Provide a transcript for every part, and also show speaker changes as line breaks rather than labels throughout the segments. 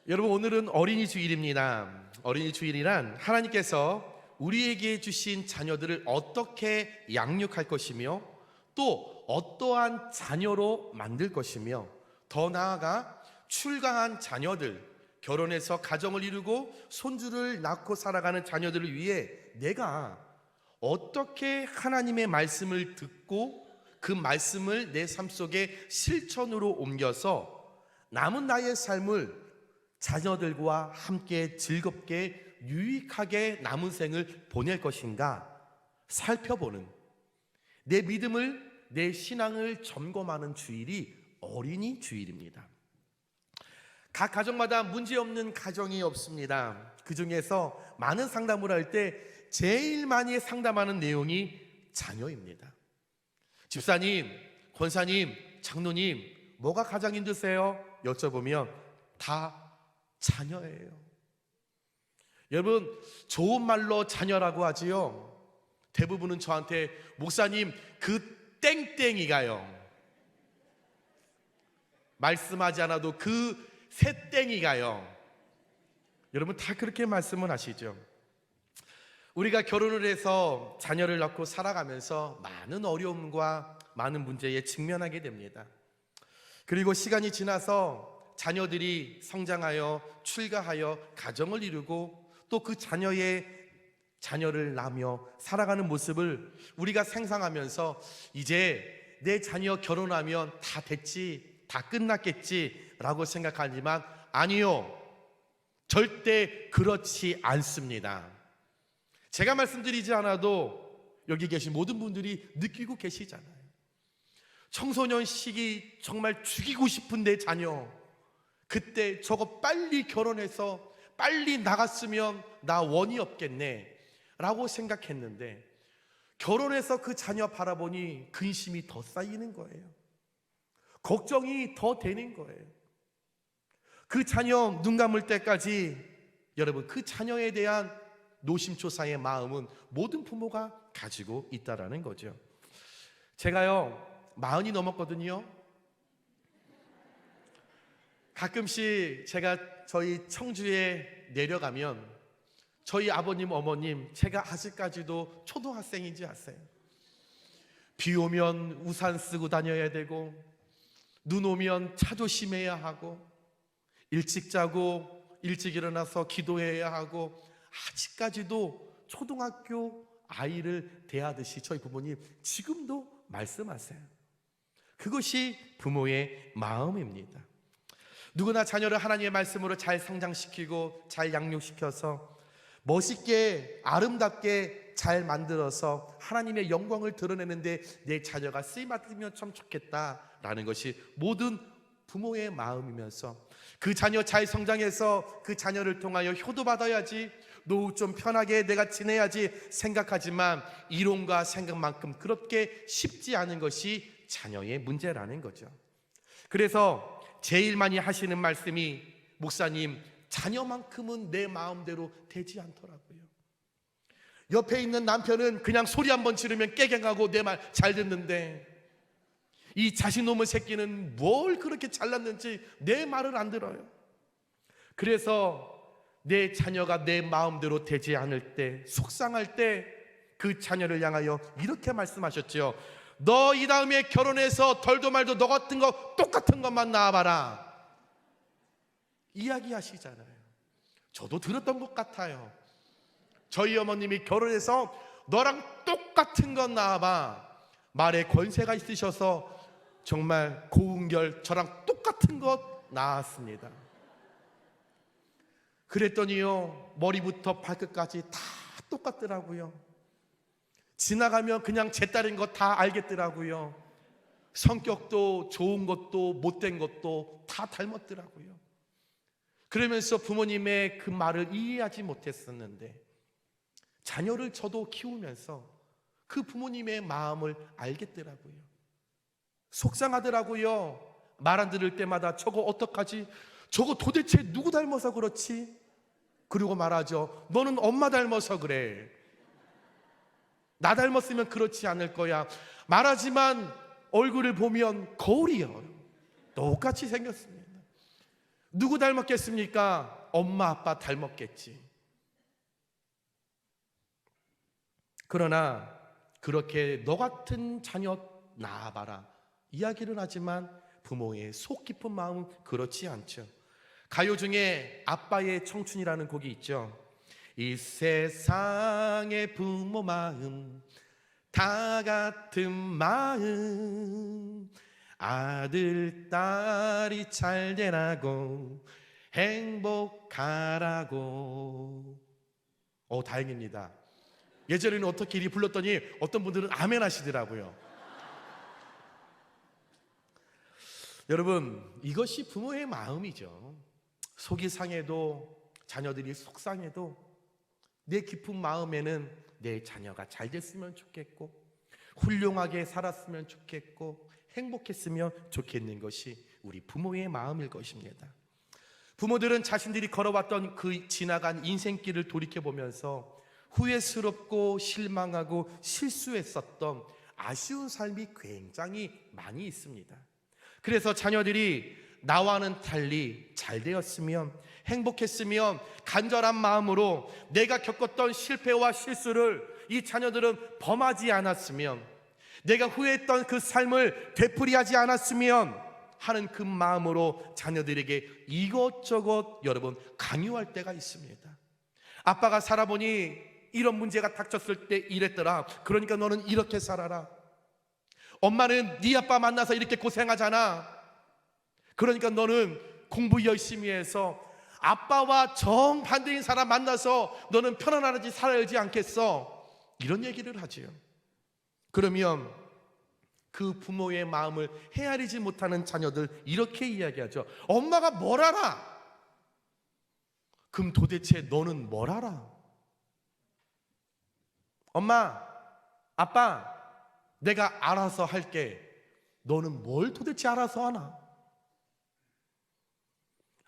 여러분, 오늘은 어린이 주일입니다. 어린이 주일이란 하나님께서 우리에게 주신 자녀들을 어떻게 양육할 것이며 또 어떠한 자녀로 만들 것이며 더 나아가 출가한 자녀들, 결혼해서 가정을 이루고 손주를 낳고 살아가는 자녀들을 위해 내가 어떻게 하나님의 말씀을 듣고 그 말씀을 내 삶 속에 실천으로 옮겨서 남은 나의 삶을 자녀들과 함께 즐겁게 유익하게 남은 생을 보낼 것인가 살펴보는, 내 믿음을, 내 신앙을 점검하는 주일이 어린이 주일입니다. 각 가정마다 문제없는 가정이 없습니다. 그 중에서 많은 상담을 할 때 제일 많이 상담하는 내용이 자녀입니다. 집사님, 권사님, 장로님, 뭐가 가장 힘드세요? 여쭤보면 다 자녀예요. 여러분, 좋은 말로 자녀라고 하지요. 대부분은 저한테 목사님 그 땡땡이가요, 말씀하지 않아도 그 새땡이가요. 여러분 다 그렇게 말씀을 하시죠. 우리가 결혼을 해서 자녀를 낳고 살아가면서 많은 어려움과 많은 문제에 직면하게 됩니다. 그리고 시간이 지나서 자녀들이 성장하여 출가하여 가정을 이루고 또 그 자녀를 낳으며 살아가는 모습을 우리가 상상하면서 이제 내 자녀 결혼하면 다 됐지, 다 끝났겠지 라고 생각하지만 아니요, 절대 그렇지 않습니다. 제가 말씀드리지 않아도 여기 계신 모든 분들이 느끼고 계시잖아요. 청소년 시기 정말 죽이고 싶은 내 자녀, 그때 저거 빨리 결혼해서 빨리 나갔으면 나 원이 없겠네 라고 생각했는데 결혼해서 그 자녀 바라보니 근심이 더 쌓이는 거예요. 걱정이 더 되는 거예요. 그 자녀 눈 감을 때까지 여러분, 그 자녀에 대한 노심초사의 마음은 모든 부모가 가지고 있다라는 거죠. 제가요 40이 넘었거든요. 가끔씩 제가 저희 청주에 내려가면 저희 아버님 어머님, 제가 아직까지도 초등학생인지 아세요? 비 오면 우산 쓰고 다녀야 되고 눈 오면 차 조심해야 하고 일찍 자고 일찍 일어나서 기도해야 하고 아직까지도 초등학교 아이를 대하듯이 저희 부모님 지금도 말씀하세요. 그것이 부모의 마음입니다. 누구나 자녀를 하나님의 말씀으로 잘 성장시키고 잘 양육시켜서 멋있게 아름답게 잘 만들어서 하나님의 영광을 드러내는데 내 자녀가 쓰임받으면 참 좋겠다라는 것이 모든 부모의 마음이면서 그 자녀 잘 성장해서 그 자녀를 통하여 효도받아야지, 노후 좀 편하게 내가 지내야지 생각하지만 이론과 생각만큼 그렇게 쉽지 않은 것이 자녀의 문제라는 거죠. 그래서 제일 많이 하시는 말씀이 목사님, 자녀만큼은 내 마음대로 되지 않더라고요. 옆에 있는 남편은 그냥 소리 한번 지르면 깨갱하고 내 말 잘 듣는데 이 자식놈의 새끼는 뭘 그렇게 잘났는지 내 말을 안 들어요. 그래서 내 자녀가 내 마음대로 되지 않을 때, 속상할 때 그 자녀를 향하여 이렇게 말씀하셨죠. 너 이 다음에 결혼해서 덜도 말도 너 같은 거 똑같은 것만 낳아봐라 이야기하시잖아요. 저도 들었던 것 같아요. 저희 어머님이 결혼해서 너랑 똑같은 것 낳아봐, 말에 권세가 있으셔서 정말 고운결 저랑 똑같은 것 낳았습니다. 그랬더니요 머리부터 발끝까지 다 똑같더라고요. 지나가면 그냥 제 딸인 거 다 알겠더라고요. 성격도 좋은 것도 못된 것도 다 닮았더라고요. 그러면서 부모님의 그 말을 이해하지 못했었는데 자녀를 저도 키우면서 그 부모님의 마음을 알겠더라고요. 속상하더라고요. 말 안 들을 때마다 저거 어떡하지? 저거 도대체 누구 닮아서 그렇지? 그리고 말하죠. 너는 엄마 닮아서 그래. 나 닮았으면 그렇지 않을 거야. 말하지만 얼굴을 보면 거울이요. 똑같이 생겼습니다. 누구 닮았겠습니까? 엄마 아빠 닮았겠지. 그러나 그렇게 너 같은 자녀 낳아봐라 이야기를 하지만 부모의 속 깊은 마음은 그렇지 않죠. 가요 중에 아빠의 청춘이라는 곡이 있죠. 이 세상의 부모 마음 다 같은 마음, 아들 딸이 잘 되라고 행복하라고. 다행입니다. 예전에는 어떻게 이리 불렀더니 어떤 분들은 아멘 하시더라고요. 여러분, 이것이 부모의 마음이죠. 속이 상해도, 자녀들이 속상해도 내 깊은 마음에는 내 자녀가 잘 됐으면 좋겠고, 훌륭하게 살았으면 좋겠고, 행복했으면 좋겠는 것이 우리 부모의 마음일 것입니다. 부모들은 자신들이 걸어왔던 그 지나간 인생길을 돌이켜보면서 후회스럽고 실망하고 실수했었던 아쉬운 삶이 굉장히 많이 있습니다. 그래서 자녀들이 나와는 달리 잘 되었으면, 행복했으면 간절한 마음으로 내가 겪었던 실패와 실수를 이 자녀들은 범하지 않았으면, 내가 후회했던 그 삶을 되풀이하지 않았으면 하는 그 마음으로 자녀들에게 이것저것 여러분 강요할 때가 있습니다. 아빠가 살아보니 이런 문제가 닥쳤을 때 이랬더라. 그러니까 너는 이렇게 살아라. 엄마는 네 아빠 만나서 이렇게 고생하잖아. 그러니까 너는 공부 열심히 해서 아빠와 정반대인 사람 만나서 너는 편안하게 살아야지 않겠어? 이런 얘기를 하지요. 그러면 그 부모의 마음을 헤아리지 못하는 자녀들 이렇게 이야기하죠. 엄마가 뭘 알아? 그럼 도대체 너는 뭘 알아? 엄마, 아빠, 내가 알아서 할게. 너는 뭘 도대체 알아서 하나?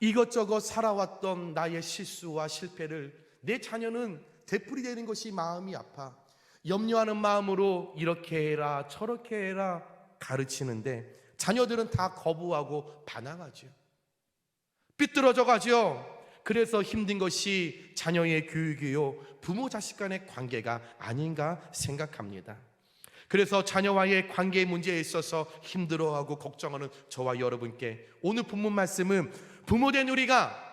이것저것 살아왔던 나의 실수와 실패를 내 자녀는 되풀이되는 것이 마음이 아파. 염려하는 마음으로 이렇게 해라 저렇게 해라 가르치는데 자녀들은 다 거부하고 반항하죠. 삐뚤어져 가죠. 그래서 힘든 것이 자녀의 교육이요 부모 자식 간의 관계가 아닌가 생각합니다. 그래서 자녀와의 관계 문제에 있어서 힘들어하고 걱정하는 저와 여러분께 오늘 본문 말씀은 부모된 우리가,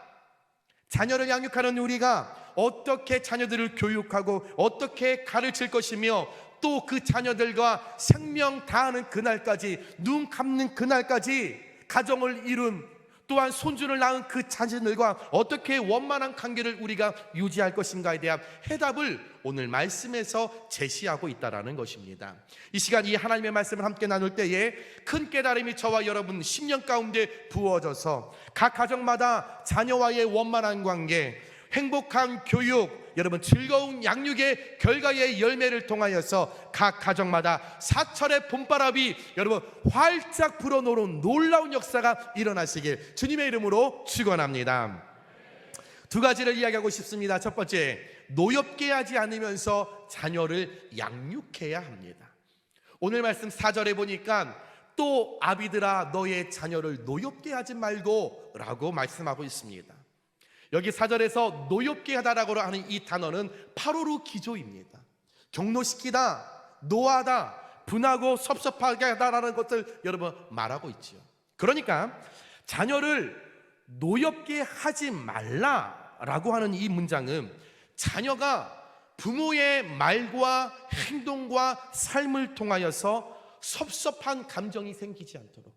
자녀를 양육하는 우리가 어떻게 자녀들을 교육하고 어떻게 가르칠 것이며 또 그 자녀들과 생명 다하는 그날까지, 눈 감는 그날까지 가정을 이룬, 또한 손주를 낳은 그 자녀들과 어떻게 원만한 관계를 우리가 유지할 것인가에 대한 해답을 오늘 말씀에서 제시하고 있다는 것입니다. 이 시간 이 하나님의 말씀을 함께 나눌 때에 큰 깨달음이 저와 여러분 심령 가운데 부어져서 각 가정마다 자녀와의 원만한 관계, 행복한 교육, 여러분 즐거운 양육의 결과의 열매를 통하여서 각 가정마다 사철의 봄바람이 여러분 활짝 불어오는 놀라운 역사가 일어나시길 주님의 이름으로 축원합니다. 두 가지를 이야기하고 싶습니다. 첫 번째, 노엽게 하지 않으면서 자녀를 양육해야 합니다. 오늘 말씀 4절에 보니까 또 아비들아 너의 자녀를 노엽게 하지 말고 라고 말씀하고 있습니다. 여기 4절에서 노엽게 하다라고 하는 이 단어는 파로르 기조입니다. 경노시키다, 노하다, 분하고 섭섭하게 하다라는 것을 여러분 말하고 있죠. 그러니까 자녀를 노엽게 하지 말라라고 하는 이 문장은 자녀가 부모의 말과 행동과 삶을 통하여서 섭섭한 감정이 생기지 않도록,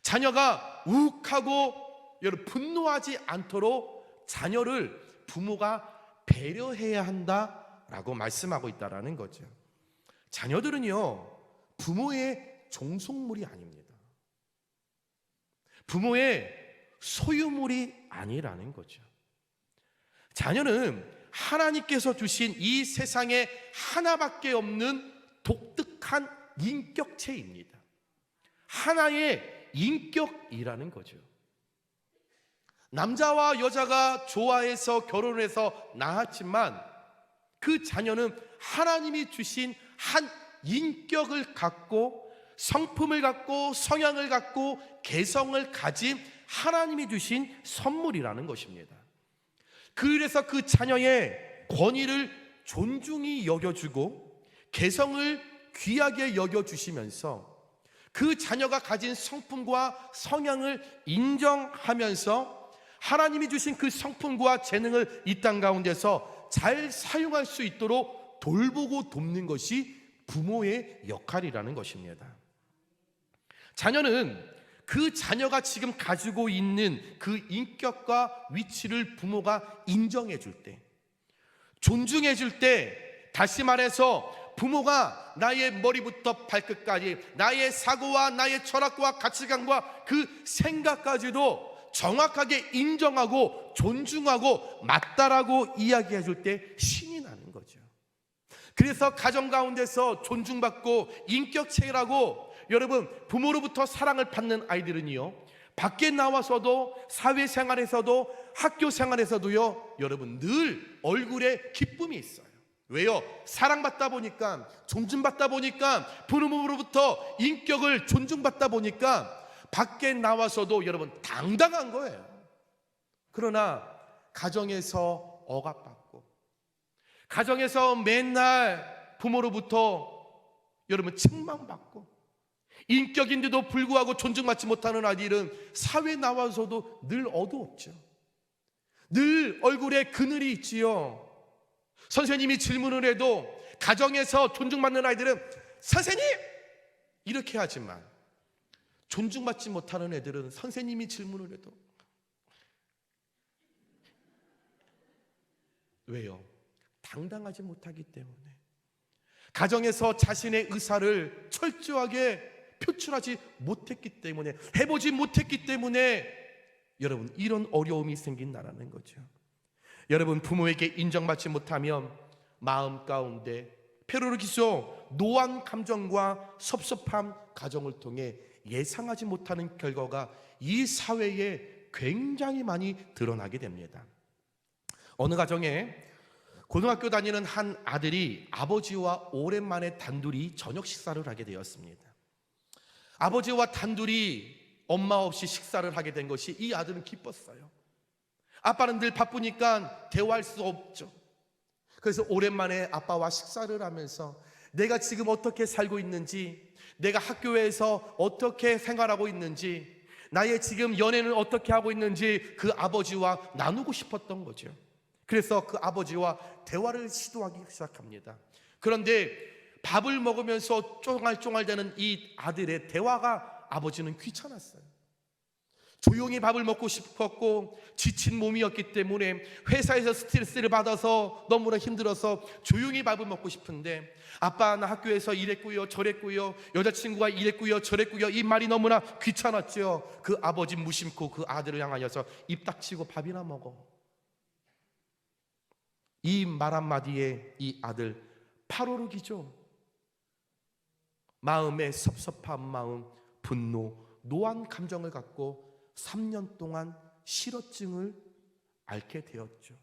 자녀가 욱하고 여러분 분노하지 않도록 자녀를 부모가 배려해야 한다라고 말씀하고 있다라는 거죠. 자녀들은요 부모의 종속물이 아닙니다. 부모의 소유물이 아니라는 거죠. 자녀는 하나님께서 주신 이 세상에 하나밖에 없는 독특한 인격체입니다. 하나의 인격이라는 거죠. 남자와 여자가 좋아해서 결혼해서 낳았지만 그 자녀는 하나님이 주신 한 인격을 갖고 성품을 갖고 성향을 갖고 개성을 가진 하나님이 주신 선물이라는 것입니다. 그래서 그 자녀의 권위를 존중히 여겨주고 개성을 귀하게 여겨주시면서 그 자녀가 가진 성품과 성향을 인정하면서 하나님이 주신 그 성품과 재능을 이 땅 가운데서 잘 사용할 수 있도록 돌보고 돕는 것이 부모의 역할이라는 것입니다. 자녀는 그 자녀가 지금 가지고 있는 그 인격과 위치를 부모가 인정해 줄 때, 존중해 줄 때, 다시 말해서 부모가 나의 머리부터 발끝까지 나의 사고와 나의 철학과 가치관과 그 생각까지도 정확하게 인정하고 존중하고 맞다라고 이야기해 줄 때 신이 나는 거죠. 그래서 가정 가운데서 존중받고 인격체라고 여러분 부모로부터 사랑을 받는 아이들은요, 밖에 나와서도 사회생활에서도 학교생활에서도요, 여러분 늘 얼굴에 기쁨이 있어요. 왜요? 사랑받다 보니까, 존중받다 보니까, 부모로부터 인격을 존중받다 보니까 밖에 나와서도 여러분 당당한 거예요. 그러나 가정에서 억압받고, 가정에서 맨날 부모로부터 여러분 책망받고, 인격인데도 불구하고 존중받지 못하는 아이들은 사회에 나와서도 늘 어두웠죠. 늘 얼굴에 그늘이 있지요. 선생님이 질문을 해도 가정에서 존중받는 아이들은 선생님! 이렇게 하지만 존중받지 못하는 애들은 선생님이 질문을 해도 왜요? 당당하지 못하기 때문에, 가정에서 자신의 의사를 철저하게 표출하지 못했기 때문에, 해보지 못했기 때문에 여러분 이런 어려움이 생긴다는 거죠. 여러분 부모에게 인정받지 못하면 마음 가운데 페로르기소 노한 감정과 섭섭함, 가정을 통해 예상하지 못하는 결과가 이 사회에 굉장히 많이 드러나게 됩니다. 어느 가정에 고등학교 다니는 한 아들이 아버지와 오랜만에 단둘이 저녁 식사를 하게 되었습니다. 아버지와 단둘이 엄마 없이 식사를 하게 된 것이 이 아들은 기뻤어요. 아빠는 늘 바쁘니까 대화할 수 없죠. 그래서 오랜만에 아빠와 식사를 하면서 내가 지금 어떻게 살고 있는지, 내가 학교에서 어떻게 생활하고 있는지, 나의 지금 연애는 어떻게 하고 있는지 그 아버지와 나누고 싶었던 거죠. 그래서 그 아버지와 대화를 시도하기 시작합니다. 그런데 밥을 먹으면서 쫑알쫑알대는 이 아들의 대화가 아버지는 귀찮았어요. 조용히 밥을 먹고 싶었고 지친 몸이었기 때문에 회사에서 스트레스를 받아서 너무나 힘들어서 조용히 밥을 먹고 싶은데, 아빠 나 학교에서 이랬고요 저랬고요, 여자친구가 이랬고요 저랬고요, 이 말이 너무나 귀찮았죠. 그 아버지 무심코 그 아들을 향하여서 입 닥치고 밥이나 먹어. 이 말 한마디에 이 아들 파로르기죠. 마음에 섭섭한 마음, 분노, 노한 감정을 갖고 3년 동안 실어증을 앓게 되었죠.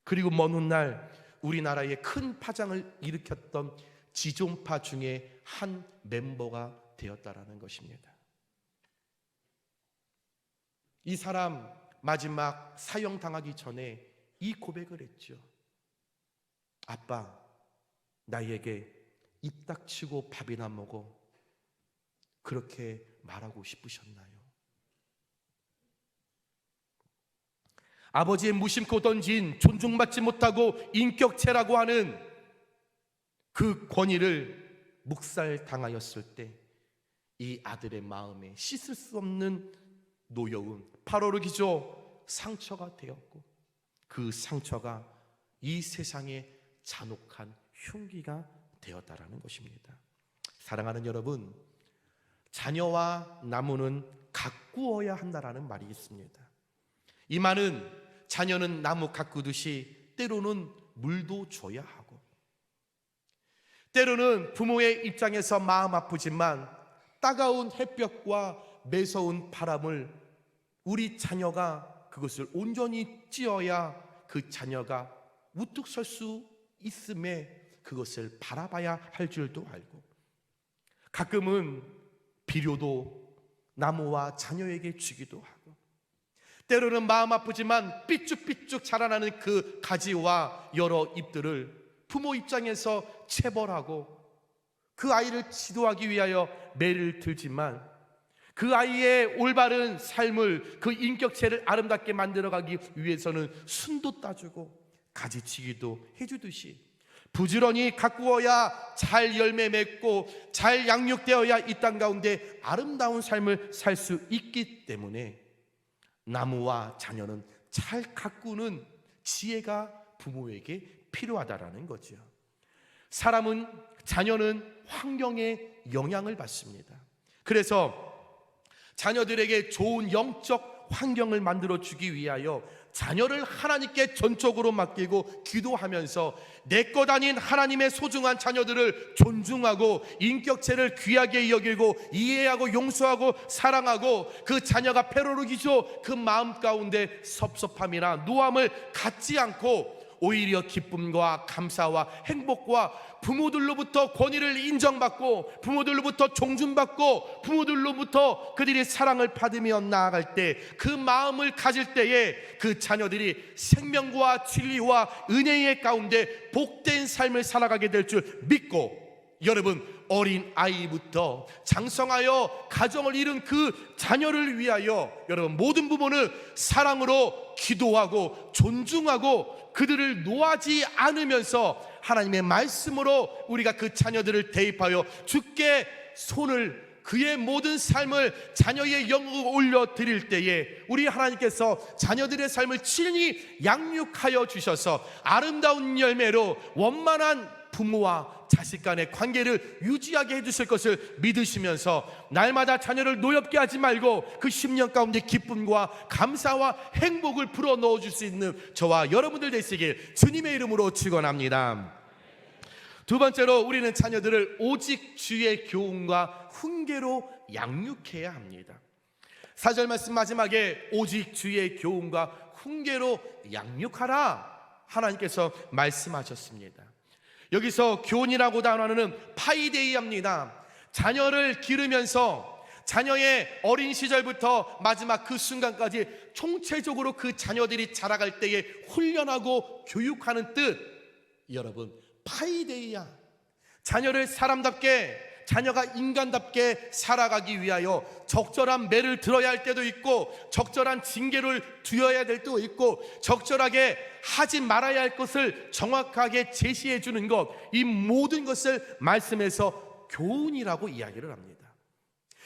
그리고 먼 훗날 우리나라에 큰 파장을 일으켰던 지존파 중에 한 멤버가 되었다라는 것입니다. 이 사람 마지막 사형당하기 전에 이 고백을 했죠. 아빠, 나에게 입 닥치고 밥이나 먹어. 그렇게 말하고 싶으셨나요? 아버지의 무심코 던진 존중받지 못하고 인격체라고 하는 그 권위를 묵살당하였을 때 이 아들의 마음에 씻을 수 없는 노여움, 파로르기죠, 상처가 되었고, 그 상처가 이 세상의 잔혹한 흉기가 되었다라는 것입니다. 사랑하는 여러분, 자녀와 나무는 가꾸어야 한다라는 말이 있습니다. 이 말은 자녀는 나무 가꾸듯이 때로는 물도 줘야 하고, 때로는 부모의 입장에서 마음 아프지만 따가운 햇볕과 매서운 바람을 우리 자녀가 그것을 온전히 찌어야 그 자녀가 우뚝 설 수 있음에 그것을 바라봐야 할 줄도 알고, 가끔은 비료도 나무와 자녀에게 주기도 하고, 때로는 마음 아프지만 삐쭉삐쭉 자라나는 그 가지와 여러 잎들을 부모 입장에서 체벌하고 그 아이를 지도하기 위하여 매를 들지만, 그 아이의 올바른 삶을, 그 인격체를 아름답게 만들어가기 위해서는 순도 따주고 가지치기도 해주듯이 부지런히 가꾸어야 잘 열매 맺고 잘 양육되어야 이 땅 가운데 아름다운 삶을 살 수 있기 때문에 나무와 자녀는 잘 가꾸는 지혜가 부모에게 필요하다라는 거죠. 사람은, 자녀는 환경에 영향을 받습니다. 그래서 자녀들에게 좋은 영적 환경을 만들어주기 위하여 자녀를 하나님께 전적으로 맡기고 기도하면서 내 것 아닌 하나님의 소중한 자녀들을 존중하고 인격체를 귀하게 여기고 이해하고 용서하고 사랑하고 그 자녀가 패러르기죠 그 마음 가운데 섭섭함이나 노함을 갖지 않고 오히려 기쁨과 감사와 행복과 부모들로부터 권위를 인정받고 부모들로부터 존중받고 부모들로부터 그들이 사랑을 받으며 나아갈 때, 그 마음을 가질 때에 그 자녀들이 생명과 진리와 은혜의 가운데 복된 삶을 살아가게 될 줄 믿고, 여러분, 어린 아이부터 장성하여 가정을 이룬 그 자녀를 위하여 여러분 모든 부모는 사랑으로 기도하고 존중하고 그들을 놓아지 않으면서 하나님의 말씀으로 우리가 그 자녀들을 대입하여 주께 손을, 그의 모든 삶을 자녀의 영으로 올려드릴 때에 우리 하나님께서 자녀들의 삶을 친히 양육하여 주셔서 아름다운 열매로 원만한 부모와 자식 간의 관계를 유지하게 해주실 것을 믿으시면서 날마다 자녀를 노엽게 하지 말고 그 10년 가운데 기쁨과 감사와 행복을 불어넣어 줄 수 있는 저와 여러분들 되시길 주님의 이름으로 축원합니다. 두 번째로, 우리는 자녀들을 오직 주의 교훈과 훈계로 양육해야 합니다. 4절 말씀 마지막에 오직 주의 교훈과 훈계로 양육하라 하나님께서 말씀하셨습니다. 여기서 교훈이라고 단어는 파이데이합니다. 자녀를 기르면서 자녀의 어린 시절부터 마지막 그 순간까지 총체적으로 그 자녀들이 자라갈 때에 훈련하고 교육하는 뜻, 여러분, 파이데이야. 자녀를 사람답게, 자녀가 인간답게 살아가기 위하여 적절한 매를 들어야 할 때도 있고 적절한 징계를 두어야 될 때도 있고 적절하게 하지 말아야 할 것을 정확하게 제시해 주는 것, 이 모든 것을 말씀에서 교훈이라고 이야기를 합니다.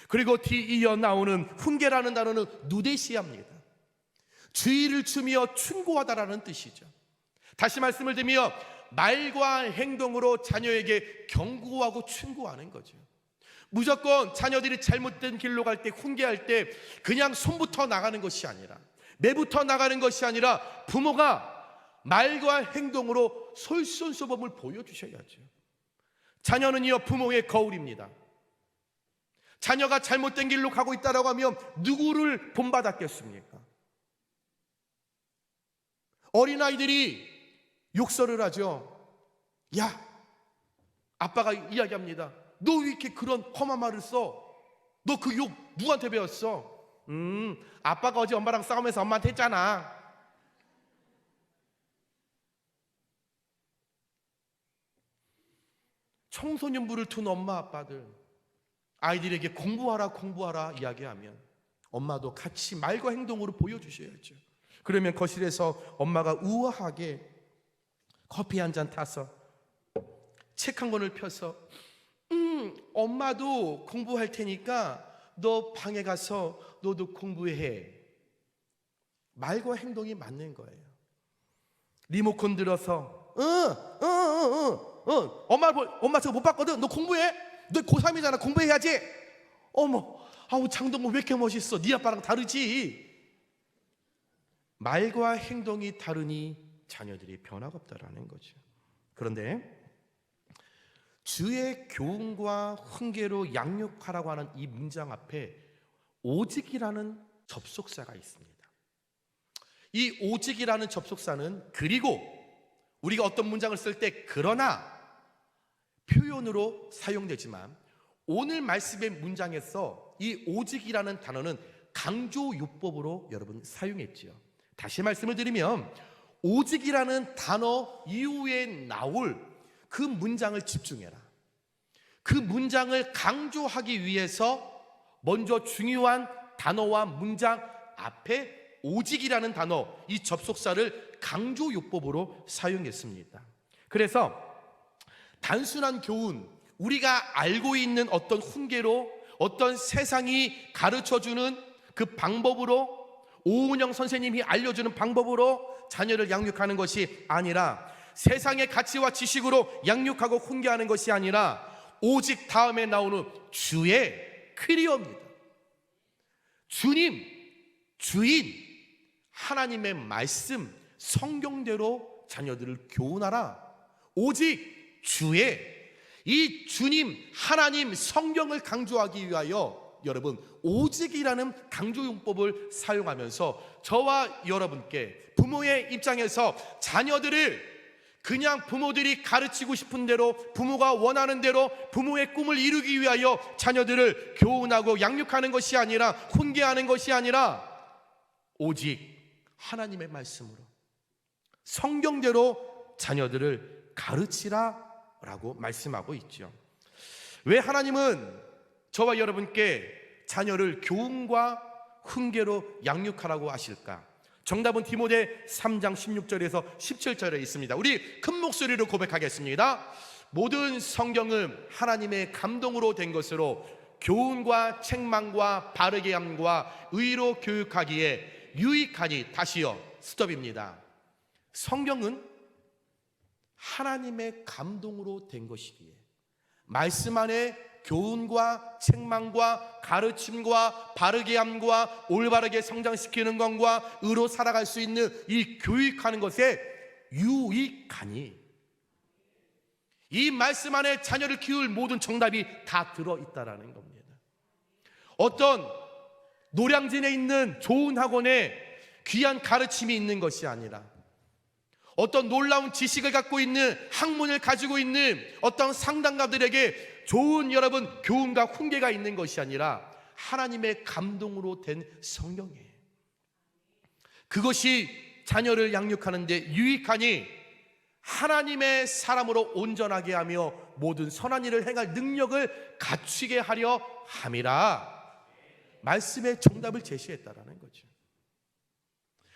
그리고 뒤이어 나오는 훈계라는 단어는 누데시아입니다. 주의를 주며 충고하다라는 뜻이죠. 다시 말씀을 드리며 말과 행동으로 자녀에게 경고하고 충고하는 거죠. 무조건 자녀들이 잘못된 길로 갈 때, 훈계할 때 그냥 손부터 나가는 것이 아니라, 매부터 나가는 것이 아니라 부모가 말과 행동으로 솔선수범을 보여주셔야죠. 자녀는요 부모의 거울입니다. 자녀가 잘못된 길로 가고 있다라고 하면 누구를 본받았겠습니까? 어린아이들이 욕설을 하죠. 야, 아빠가 이야기합니다. 너 왜 이렇게 그런 험한 말을 써? 너 그 욕 누구한테 배웠어? 아빠가 어제 엄마랑 싸우면서 엄마한테 했잖아. 청소년부를 둔 엄마 아빠들, 아이들에게 공부하라 이야기하면 엄마도 같이 말과 행동으로 보여주셔야죠. 그러면 거실에서 엄마가 우아하게 커피 한 잔 타서 책 한 권을 펴서 엄마도 공부할 테니까 너 방에 가서 너도 공부해. 말과 행동이 맞는 거예요. 리모컨 들어서 엄마 저거 못 봤거든. 너 공부해. 너 고3이잖아. 공부해야지. 어머, 아우 장동건 왜 이렇게 멋있어. 네 아빠랑 다르지. 말과 행동이 다르니 자녀들이 변화가 없다라는 거죠. 그런데 주의 교훈과 훈계로 양육하라고 하는 이 문장 앞에 오직이라는 접속사가 있습니다. 이 오직이라는 접속사는 그리고 우리가 어떤 문장을 쓸 때 그러나 표현으로 사용되지만 오늘 말씀의 문장에서 이 오직이라는 단어는 강조요법으로 여러분 사용했지요. 다시 말씀을 드리면 오직이라는 단어 이후에 나올 그 문장을 집중해라. 그 문장을 강조하기 위해서 먼저 중요한 단어와 문장 앞에 오직이라는 단어, 이 접속사를 강조요법으로 사용했습니다. 그래서 단순한 교훈, 우리가 알고 있는 어떤 훈계로, 어떤 세상이 가르쳐주는 그 방법으로, 오은영 선생님이 알려주는 방법으로 자녀를 양육하는 것이 아니라, 세상의 가치와 지식으로 양육하고 훈계하는 것이 아니라 오직 다음에 나오는 주의 클리어입니다. 주님, 주인, 하나님의 말씀, 성경대로 자녀들을 교훈하라. 오직 주의, 이 주님, 하나님, 성경을 강조하기 위하여 여러분 오직이라는 강조용법을 사용하면서 저와 여러분께 부모의 입장에서 자녀들을 그냥 부모들이 가르치고 싶은 대로, 부모가 원하는 대로 부모의 꿈을 이루기 위하여 자녀들을 교훈하고 양육하는 것이 아니라, 훈계하는 것이 아니라 오직 하나님의 말씀으로, 성경대로 자녀들을 가르치라 라고 말씀하고 있죠. 왜 하나님은 저와 여러분께 자녀를 교훈과 훈계로 양육하라고 하실까? 정답은 디모데 3장 16절에서 17절에 있습니다. 우리 큰 목소리로 고백하겠습니다. 모든 성경은 하나님의 감동으로 된 것으로 교훈과 책망과 바르게 함과 의로 교육하기에 유익하니. 다시요, 스톱입니다. 성경은 하나님의 감동으로 된 것이기에 말씀 안에 교훈과 책망과 가르침과 바르게 함과 올바르게 성장시키는 것과 의로 살아갈 수 있는 이 교육하는 것에 유익하니, 이 말씀 안에 자녀를 키울 모든 정답이 다 들어있다라는 겁니다. 어떤 노량진에 있는 좋은 학원에 귀한 가르침이 있는 것이 아니라, 어떤 놀라운 지식을 갖고 있는, 학문을 가지고 있는 어떤 상담가들에게 좋은 여러분 교훈과 훈계가 있는 것이 아니라 하나님의 감동으로 된 성경이에요. 그것이 자녀를 양육하는 데 유익하니 하나님의 사람으로 온전하게 하며 모든 선한 일을 행할 능력을 갖추게 하려 함이라. 말씀의 정답을 제시했다라는 거죠.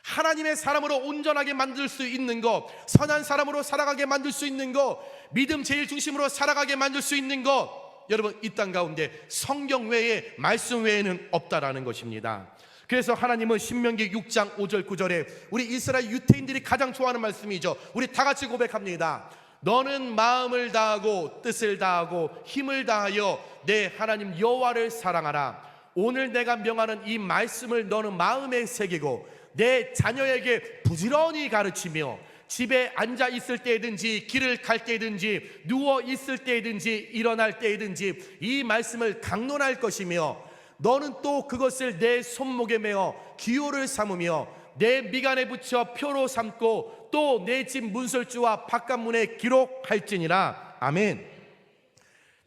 하나님의 사람으로 온전하게 만들 수 있는 것, 선한 사람으로 살아가게 만들 수 있는 것, 믿음 제일 중심으로 살아가게 만들 수 있는 것, 여러분 이 땅 가운데 성경 외에, 말씀 외에는 없다라는 것입니다. 그래서 하나님은 신명기 6장 5절 9절에 우리 이스라엘 유태인들이 가장 좋아하는 말씀이죠. 우리 다 같이 고백합니다. 너는 마음을 다하고 뜻을 다하고 힘을 다하여 내 하나님 여호와를 사랑하라. 오늘 내가 명하는 이 말씀을 너는 마음에 새기고 내 자녀에게 부지런히 가르치며 집에 앉아 있을 때든지 길을 갈 때든지 누워 있을 때든지 일어날 때든지 이 말씀을 강론할 것이며, 너는 또 그것을 내 손목에 메어 기호를 삼으며 내 미간에 붙여 표로 삼고 또 내 집 문설주와 바깥문에 기록할지니라. 아멘.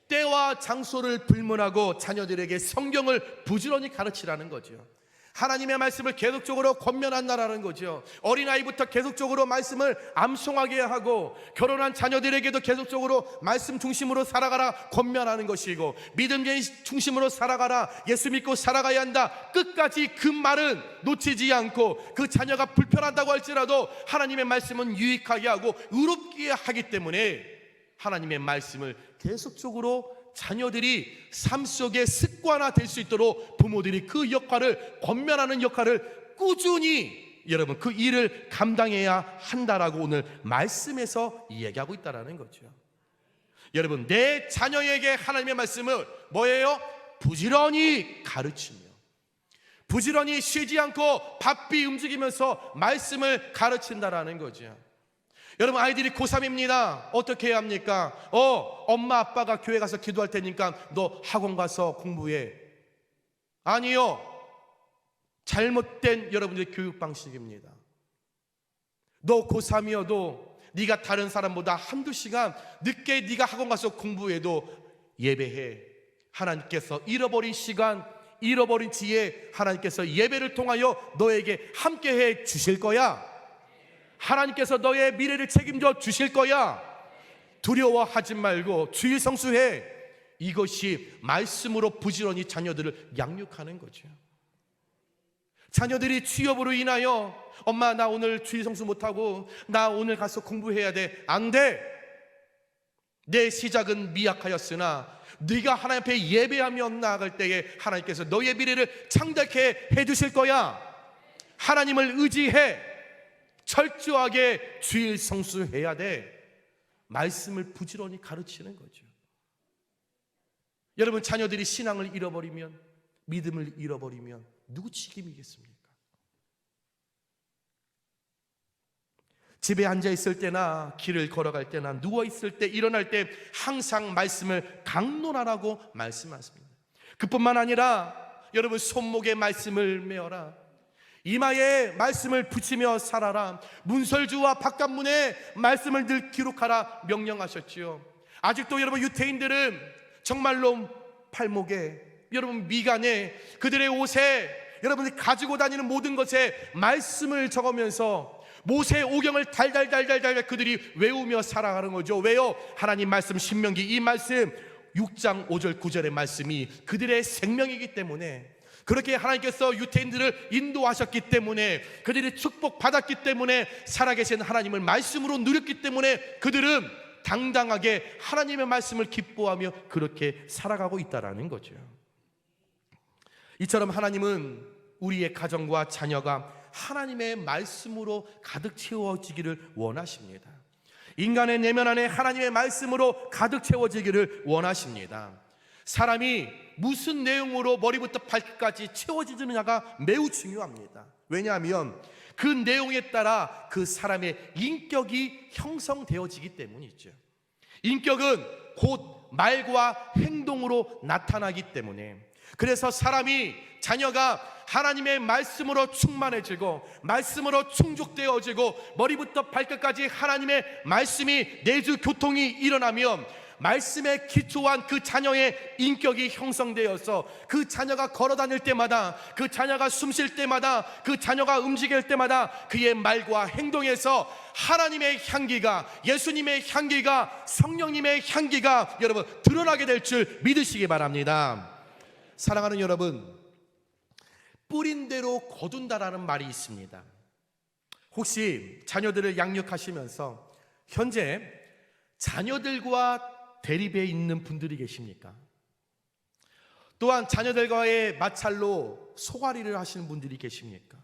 때와 장소를 불문하고 자녀들에게 성경을 부지런히 가르치라는 거죠. 하나님의 말씀을 계속적으로 권면한다라는 거죠. 어린아이부터 계속적으로 말씀을 암송하게 하고 결혼한 자녀들에게도 계속적으로 말씀 중심으로 살아가라 권면하는 것이고, 믿음 중심으로 살아가라, 예수 믿고 살아가야 한다, 끝까지 그 말은 놓치지 않고 그 자녀가 불편하다고 할지라도 하나님의 말씀은 유익하게 하고 의롭게 하기 때문에 하나님의 말씀을 계속적으로 자녀들이 삶 속에 습관화될 수 있도록 부모들이 그 역할을, 권면하는 역할을 꾸준히 여러분 그 일을 감당해야 한다라고 오늘 말씀에서 이야기하고 있다라는 거죠. 여러분, 내 자녀에게 하나님의 말씀을 뭐예요? 부지런히 가르치며 부지런히 쉬지 않고 바삐 움직이면서 말씀을 가르친다라는 거죠. 여러분, 아이들이 고3입니다. 어떻게 해야 합니까? 엄마 아빠가 교회 가서 기도할 테니까 너 학원 가서 공부해. 아니요, 잘못된 여러분들의 교육 방식입니다. 너 고3이어도 네가 다른 사람보다 한두 시간 늦게 네가 학원 가서 공부해도 예배해. 하나님께서 잃어버린 시간, 잃어버린 지혜 하나님께서 예배를 통하여 너에게 함께해 주실 거야. 하나님께서 너의 미래를 책임져 주실 거야. 두려워하지 말고 주일 성수해. 이것이 말씀으로 부지런히 자녀들을 양육하는 거죠. 자녀들이 취업으로 인하여 엄마 나 오늘 주일 성수 못하고 나 오늘 가서 공부해야 돼. 안 돼. 내 시작은 미약하였으나 네가 하나님 앞에 예배하며 나아갈 때에 하나님께서 너의 미래를 창작해 해주실 거야. 하나님을 의지해. 철저하게 주일 성수해야 돼. 말씀을 부지런히 가르치는 거죠. 여러분, 자녀들이 신앙을 잃어버리면, 믿음을 잃어버리면 누구 책임이겠습니까? 집에 앉아 있을 때나 길을 걸어갈 때나 누워 있을 때, 일어날 때 항상 말씀을 강론하라고 말씀하십니다. 그뿐만 아니라 여러분, 손목에 말씀을 메어라. 이마에 말씀을 붙이며 살아라. 문설주와 바깥문에 말씀을 늘 기록하라 명령하셨지요. 아직도 여러분, 유태인들은 정말로 팔목에, 여러분 미간에, 그들의 옷에, 여러분이 가지고 다니는 모든 것에 말씀을 적으면서 모세의 오경을 달달달달달 그들이 외우며 살아가는 거죠. 왜요? 하나님 말씀, 신명기 이 말씀 6장 5절 9절의 말씀이 그들의 생명이기 때문에, 그렇게 하나님께서 유태인들을 인도하셨기 때문에, 그들이 축복받았기 때문에, 살아계신 하나님을 말씀으로 누렸기 때문에 그들은 당당하게 하나님의 말씀을 기뻐하며 그렇게 살아가고 있다는 거죠. 이처럼 하나님은 우리의 가정과 자녀가 하나님의 말씀으로 가득 채워지기를 원하십니다. 인간의 내면 안에 하나님의 말씀으로 가득 채워지기를 원하십니다. 사람이 무슨 내용으로 머리부터 발끝까지 채워지느냐가 매우 중요합니다. 왜냐하면 그 내용에 따라 그 사람의 인격이 형성되어지기 때문이죠. 인격은 곧 말과 행동으로 나타나기 때문에, 그래서 사람이, 자녀가 하나님의 말씀으로 충만해지고 말씀으로 충족되어지고 머리부터 발끝까지 하나님의 말씀이 내주 교통이 일어나면 말씀에 기초한 그 자녀의 인격이 형성되어서 그 자녀가 걸어다닐 때마다, 그 자녀가 숨쉴 때마다, 그 자녀가 움직일 때마다 그의 말과 행동에서 하나님의 향기가, 예수님의 향기가, 성령님의 향기가 여러분 드러나게 될 줄 믿으시기 바랍니다. 사랑하는 여러분, 뿌린 대로 거둔다라는 말이 있습니다. 혹시 자녀들을 양육하시면서 현재 자녀들과 대립에 있는 분들이 계십니까? 또한 자녀들과의 마찰로 소갈이를 하시는 분들이 계십니까?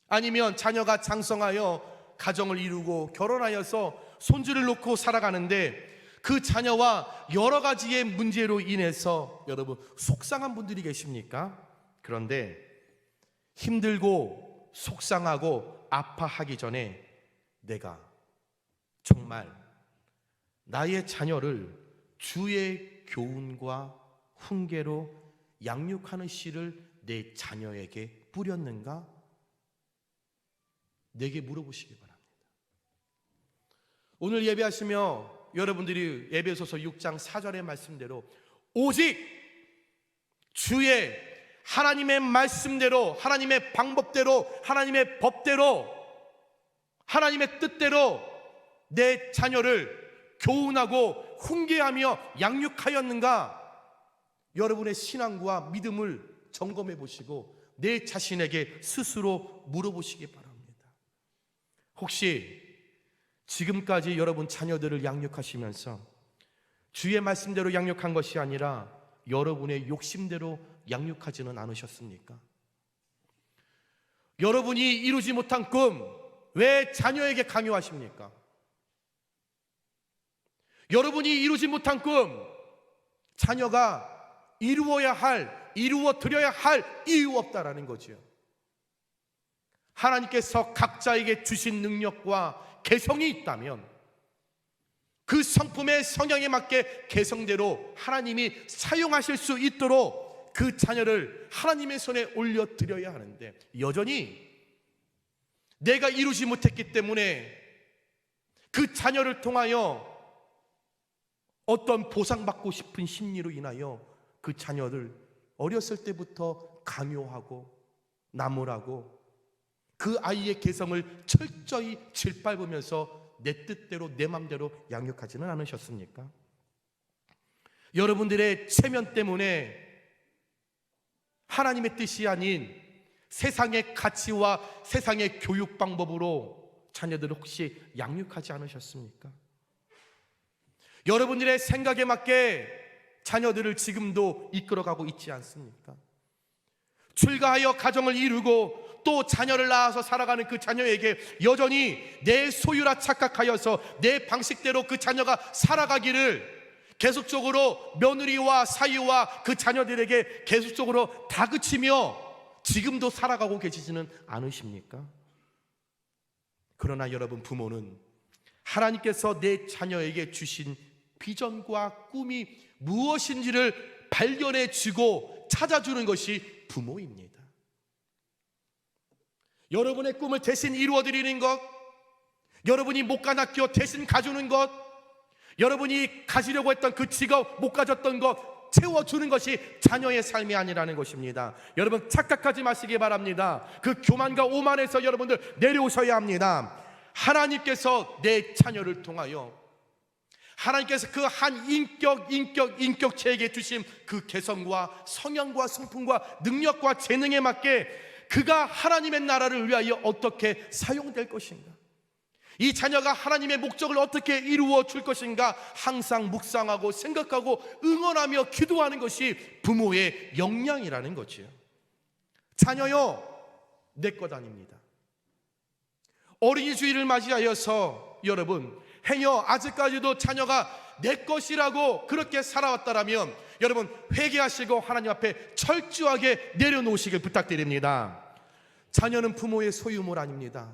아니면 자녀가 장성하여 가정을 이루고 결혼하여서 손주를 놓고 살아가는데 그 자녀와 여러 가지의 문제로 인해서 여러분 속상한 분들이 계십니까? 그런데 힘들고 속상하고 아파하기 전에 내가 정말 나의 자녀를 주의 교훈과 훈계로 양육하는 씨를 내 자녀에게 뿌렸는가? 내게 물어보시기 바랍니다. 오늘 예배하시며 여러분들이 에베소서 6장 4절의 말씀대로 오직 주의 하나님의 말씀대로, 하나님의 방법대로, 하나님의 법대로, 하나님의 뜻대로 내 자녀를 교훈하고 훈계하며 양육하였는가? 여러분의 신앙과 믿음을 점검해 보시고 내 자신에게 스스로 물어보시기 바랍니다. 혹시 지금까지 여러분 자녀들을 양육하시면서 주의 말씀대로 양육한 것이 아니라 여러분의 욕심대로 양육하지는 않으셨습니까? 여러분이 이루지 못한 꿈 왜 자녀에게 강요하십니까? 여러분이 이루지 못한 꿈 자녀가 이루어야 할, 이루어 드려야 할 이유 없다라는 거죠. 하나님께서 각자에게 주신 능력과 개성이 있다면 그 성품의 성향에 맞게 개성대로 하나님이 사용하실 수 있도록 그 자녀를 하나님의 손에 올려드려야 하는데, 여전히 내가 이루지 못했기 때문에 그 자녀를 통하여 어떤 보상받고 싶은 심리로 인하여 그 자녀를 어렸을 때부터 강요하고 나무라고 그 아이의 개성을 철저히 짓밟으면서 내 뜻대로 내 맘대로 양육하지는 않으셨습니까? 여러분들의 체면 때문에 하나님의 뜻이 아닌 세상의 가치와 세상의 교육 방법으로 자녀들을 혹시 양육하지 않으셨습니까? 여러분들의 생각에 맞게 자녀들을 지금도 이끌어가고 있지 않습니까? 출가하여 가정을 이루고 또 자녀를 낳아서 살아가는 그 자녀에게 여전히 내 소유라 착각하여서 내 방식대로 그 자녀가 살아가기를 계속적으로 며느리와 사위와 그 자녀들에게 계속적으로 다그치며 지금도 살아가고 계시지는 않으십니까? 그러나 여러분, 부모는 하나님께서 내 자녀에게 주신 비전과 꿈이 무엇인지를 발견해 주고 찾아주는 것이 부모입니다. 여러분의 꿈을 대신 이루어드리는 것, 여러분이 못 간 학교 대신 가주는 것, 여러분이 가지려고 했던 그 직업 못 가졌던 것 채워주는 것이 자녀의 삶이 아니라는 것입니다. 여러분, 착각하지 마시기 바랍니다. 그 교만과 오만에서 여러분들 내려오셔야 합니다. 하나님께서 내 자녀를 통하여 하나님께서 그 한 인격체에게 주신 그 개성과 성향과 성품과 능력과 재능에 맞게 그가 하나님의 나라를 위하여 어떻게 사용될 것인가, 이 자녀가 하나님의 목적을 어떻게 이루어 줄 것인가 항상 묵상하고 생각하고 응원하며 기도하는 것이 부모의 역량이라는 거지요. 자녀요, 내 것 아닙니다. 어린이 주일을 맞이하여서 여러분, 행여 아직까지도 자녀가 내 것이라고 그렇게 살아왔다라면 여러분, 회개하시고 하나님 앞에 철저하게 내려놓으시길 부탁드립니다. 자녀는 부모의 소유물 아닙니다.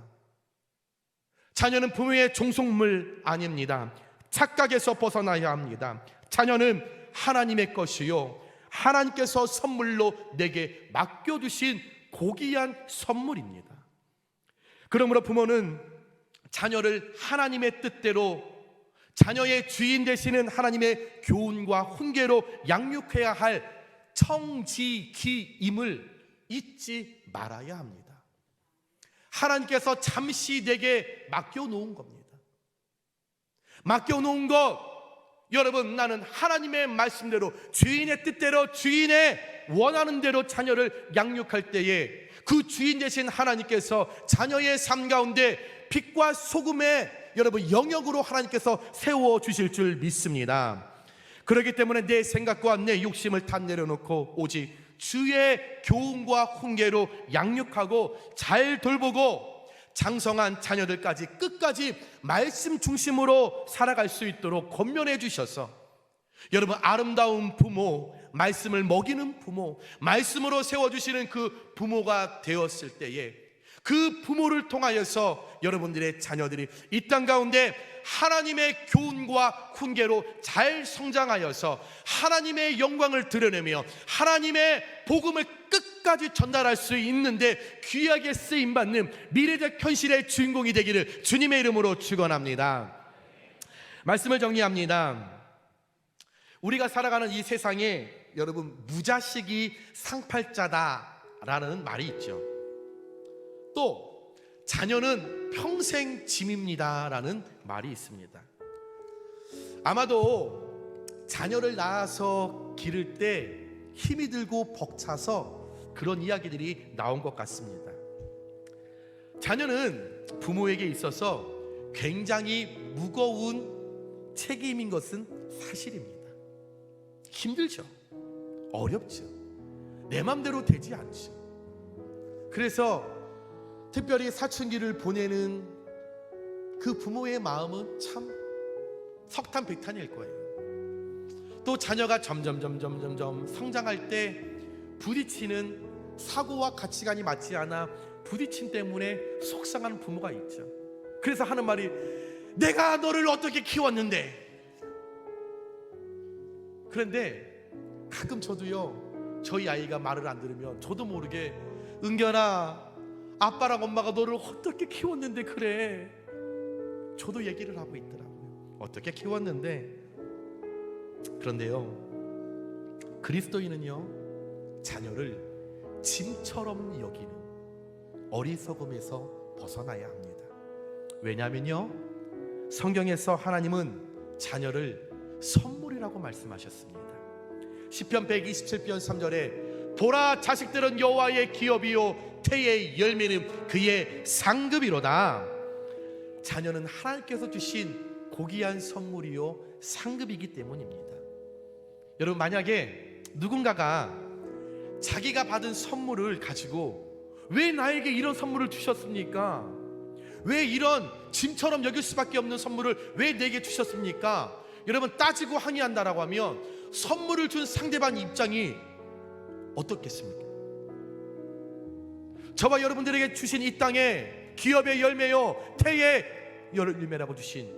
자녀는 부모의 종속물 아닙니다. 착각에서 벗어나야 합니다. 자녀는 하나님의 것이요, 하나님께서 선물로 내게 맡겨두신 고귀한 선물입니다. 그러므로 부모는 자녀를 하나님의 뜻대로, 자녀의 주인 되시는 하나님의 교훈과 훈계로 양육해야 할 청지기임을 잊지 말아야 합니다. 하나님께서 잠시 내게 맡겨놓은 겁니다. 맡겨놓은 것, 여러분, 나는 하나님의 말씀대로, 주인의 뜻대로, 주인의 원하는 대로 자녀를 양육할 때에 그 주인 되신 하나님께서 자녀의 삶 가운데 빛과 소금의 여러분 영역으로 하나님께서 세워주실 줄 믿습니다. 그렇기 때문에 내 생각과 내 욕심을 다 내려놓고 오직 주의 교훈과 훈계로 양육하고 잘 돌보고 장성한 자녀들까지 끝까지 말씀 중심으로 살아갈 수 있도록 권면해 주셔서 여러분, 아름다운 부모, 말씀을 먹이는 부모, 말씀으로 세워주시는 그 부모가 되었을 때에 그 부모를 통하여서 여러분들의 자녀들이 이 땅 가운데 하나님의 교훈과 훈계로 잘 성장하여서 하나님의 영광을 드러내며 하나님의 복음을 끝까지 전달할 수 있는데 귀하게 쓰임받는 미래적 현실의 주인공이 되기를 주님의 이름으로 축원합니다. 말씀을 정리합니다. 우리가 살아가는 이 세상에 여러분, 무자식이 상팔자다라는 말이 있죠. 또 자녀는 평생 짐입니다라는 말이 있습니다. 아마도 자녀를 낳아서 기를 때 힘이 들고 벅차서 그런 이야기들이 나온 것 같습니다. 자녀는 부모에게 있어서 굉장히 무거운 책임인 것은 사실입니다. 힘들죠. 어렵죠. 내 맘대로 되지 않죠. 그래서 특별히 사춘기를 보내는 그 부모의 마음은 참 석탄백탄일 거예요. 또 자녀가 점점 성장할 때 부딪히는 사고와 가치관이 맞지 않아 부딪힘 때문에 속상한 부모가 있죠. 그래서 하는 말이, 내가 너를 어떻게 키웠는데. 그런데 가끔 저도요, 저희 아이가 말을 안 들으면 저도 모르게, 은견아, 아빠랑 엄마가 너를 어떻게 키웠는데 그래. 저도 얘기를 하고 있더라고요. 어떻게 키웠는데. 그런데요, 그리스도인은요, 자녀를 짐처럼 여기는 어리석음에서 벗어나야 합니다. 왜냐하면요, 성경에서 하나님은 자녀를 선물이라고 말씀하셨습니다. 시편 127편 3절에 보라, 자식들은 여호와의 기업이요 태의 열매는 그의 상급이로다. 자녀는 하나님께서 주신 고귀한 선물이요 상급이기 때문입니다. 여러분, 만약에 누군가가 자기가 받은 선물을 가지고 왜 나에게 이런 선물을 주셨습니까? 왜 이런 짐처럼 여길 수밖에 없는 선물을 왜 내게 주셨습니까? 여러분, 따지고 항의한다라고 하면 선물을 준 상대방 입장이 어떻겠습니까? 저와 여러분들에게 주신 이 땅에 기업의 열매요 태의 열매라고 주신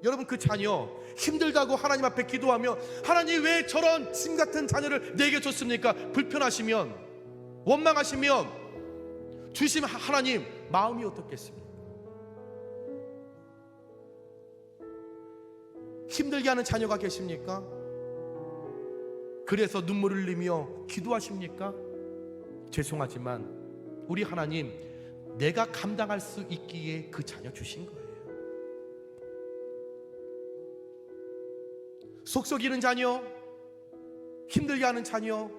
여러분, 그 자녀 힘들다고 하나님 앞에 기도하며 하나님 왜 저런 짐 같은 자녀를 내게 줬습니까? 불편하시면, 원망하시면 주신 하나님 마음이 어떻겠습니까? 힘들게 하는 자녀가 계십니까? 그래서 눈물을 흘리며 기도하십니까? 죄송하지만 우리 하나님, 내가 감당할 수 있기에 그 자녀 주신 거예요. 속 썩이는 자녀, 힘들게 하는 자녀,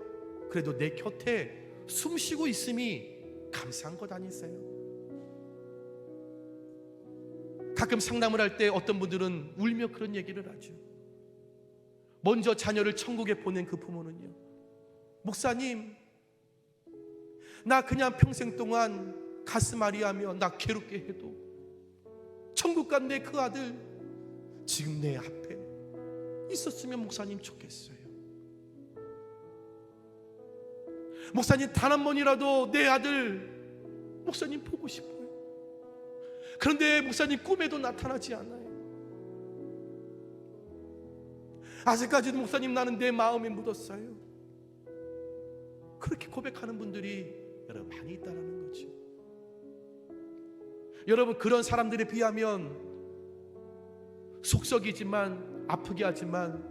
그래도 내 곁에 숨 쉬고 있음이 감사한 것 아니세요? 가끔 상담을 할 때 어떤 분들은 울며 그런 얘기를 하죠. 먼저 자녀를 천국에 보낸 그 부모는요, 목사님, 나 그냥 평생 동안 가슴앓이하며 나 괴롭게 해도 천국 간 내 그 아들 지금 내 앞에 있었으면 목사님 좋겠어요. 목사님, 단 한 번이라도 내 아들 목사님 보고 싶어요. 그런데 목사님 꿈에도 나타나지 않아요. 아직까지도 목사님, 나는 내 마음에 묻었어요. 그렇게 고백하는 분들이 여러분 많이 있다는 거죠. 여러분, 그런 사람들에 비하면 속썩이지만 아프게 하지만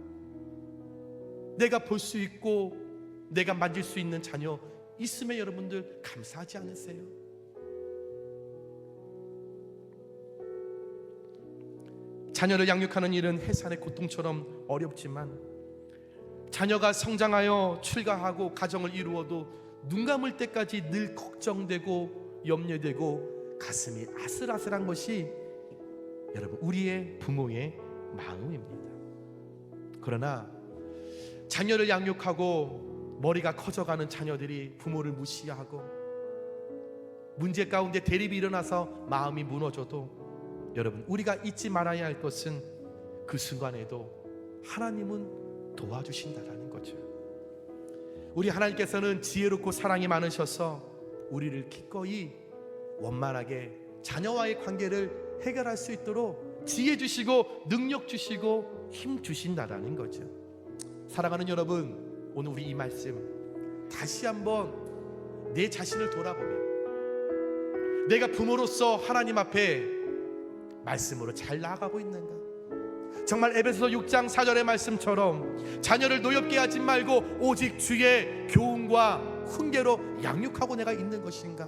내가 볼 수 있고 내가 만질 수 있는 자녀 있으면 여러분들 감사하지 않으세요? 자녀를 양육하는 일은 해산의 고통처럼 어렵지만 자녀가 성장하여 출가하고 가정을 이루어도 눈 감을 때까지 늘 걱정되고 염려되고 가슴이 아슬아슬한 것이 여러분 우리의 부모의 마음입니다. 그러나 자녀를 양육하고 머리가 커져가는 자녀들이 부모를 무시하고 문제 가운데 대립이 일어나서 마음이 무너져도 여러분, 우리가 잊지 말아야 할 것은 그 순간에도 하나님은 도와주신다라는 거죠. 우리 하나님께서는 지혜롭고 사랑이 많으셔서 우리를 기꺼이 원만하게 자녀와의 관계를 해결할 수 있도록 지혜 주시고 능력 주시고 힘 주신다라는 거죠. 사랑하는 여러분, 오늘 우리 이 말씀 다시 한번 내 자신을 돌아보며 내가 부모로서 하나님 앞에 말씀으로 잘 나아가고 있는가? 정말 에베소서 6장 4절의 말씀처럼 자녀를 노엽게 하지 말고 오직 주의 교훈과 훈계로 양육하고 내가 있는 것인가?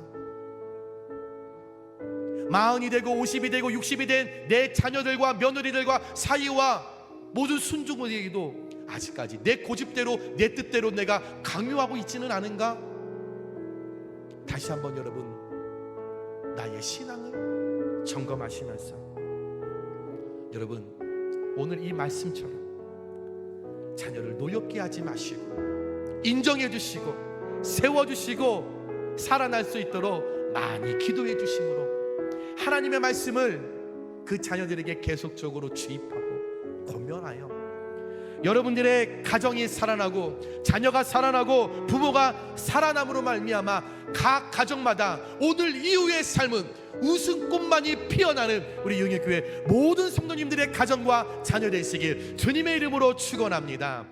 40이 되고 50이 되고 60이 된 내 자녀들과 며느리들과 사이와 모든 순종들에게도 아직까지 내 고집대로 내 뜻대로 내가 강요하고 있지는 않은가? 다시 한번 여러분, 나의 신앙을 점검하시면서 여러분, 오늘 이 말씀처럼 자녀를 노엽게 하지 마시고 인정해 주시고 세워주시고 살아날 수 있도록 많이 기도해 주심으로 하나님의 말씀을 그 자녀들에게 계속적으로 주입하고 권면하여 여러분들의 가정이 살아나고 자녀가 살아나고 부모가 살아남으로 말미암아 각 가정마다 오늘 이후의 삶은 웃음꽃만이 피어나는 우리 영예교회 모든 성도님들의 가정과 자녀 되시길 주님의 이름으로 축원합니다.